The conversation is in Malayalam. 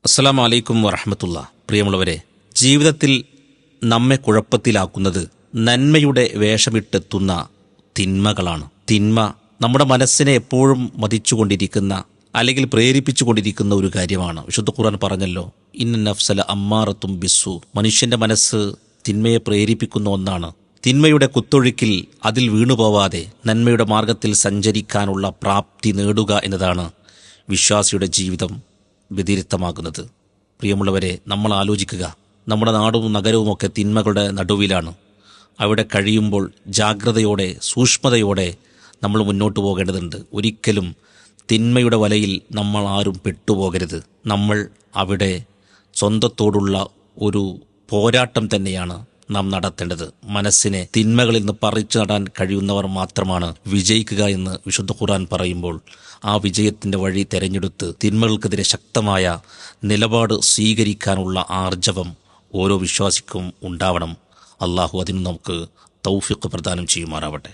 അസ്സലാമു അലൈക്കും വറഹ്മത്തുള്ളാഹി. പ്രിയമുള്ളവരെ, ജീവിതത്തിൽ നമ്മെ കുഴപ്പത്തിലാക്കുന്നത് നന്മയുടെ വേഷമിട്ടെത്തുന്ന തിന്മകളാണ്. തിന്മ നമ്മുടെ മനസ്സിനെ എപ്പോഴും മതിച്ചുകൊണ്ടിരിക്കുന്ന അല്ലെങ്കിൽ പ്രേരിപ്പിച്ചുകൊണ്ടിരിക്കുന്ന ഒരു കാര്യമാണ്. വിശുദ്ധ ഖുർആൻ പറഞ്ഞല്ലോ, ഇന്ന നഫ്സല അമ്മാറത്തും ബിസ്സു. മനുഷ്യന്റെ മനസ്സ് തിന്മയെ പ്രേരിപ്പിക്കുന്ന ഒന്നാണ്. തിന്മയുടെ കുത്തൊഴുക്കിൽ അതിൽ വീണുപോവാതെ നന്മയുടെ മാർഗത്തിൽ സഞ്ചരിക്കാനുള്ള പ്രാപ്തി നേടുക എന്നതാണ് വിശ്വാസിയുടെ ജീവിതം വ്യതിരിക്തമാകുന്നത്. പ്രിയമുള്ളവരെ, നമ്മൾ ആലോചിക്കുക, നമ്മുടെ നാടും നഗരവുമൊക്കെ തിന്മകളുടെ നടുവിലാണ്. അവിടെ കഴിയുമ്പോൾ ജാഗ്രതയോടെ സൂക്ഷ്മതയോടെ നമ്മൾ മുന്നോട്ട് പോകേണ്ടതുണ്ട്. ഒരിക്കലും തിന്മയുടെ വലയിൽ നമ്മൾ ആരും പെട്ടുപോകരുത്. നമ്മൾ അവിടെ സ്വന്തത്തോടുള്ള ഒരു പോരാട്ടം തന്നെയാണ് നാം നടത്തേണ്ടത്. മനസ്സിനെ തിന്മകളിൽ നിന്ന് പറിച്ചു നടാൻ കഴിയുന്നവർ മാത്രമാണ് വിജയിക്കുക എന്ന് വിശുദ്ധ ഖുർആൻ പറയുമ്പോൾ, ആ വിജയത്തിൻ്റെ വഴി തിരഞ്ഞെടുത്ത് തിന്മകൾക്കെതിരെ ശക്തമായ നിലപാട് സ്വീകരിക്കാനുള്ള ആർജവം ഓരോ വിശ്വാസിക്കും ഉണ്ടാവണം. അള്ളാഹു അതിന് നമുക്ക് തൗഫീഖ് പ്രദാനം ചെയ്യുമാറാവട്ടെ.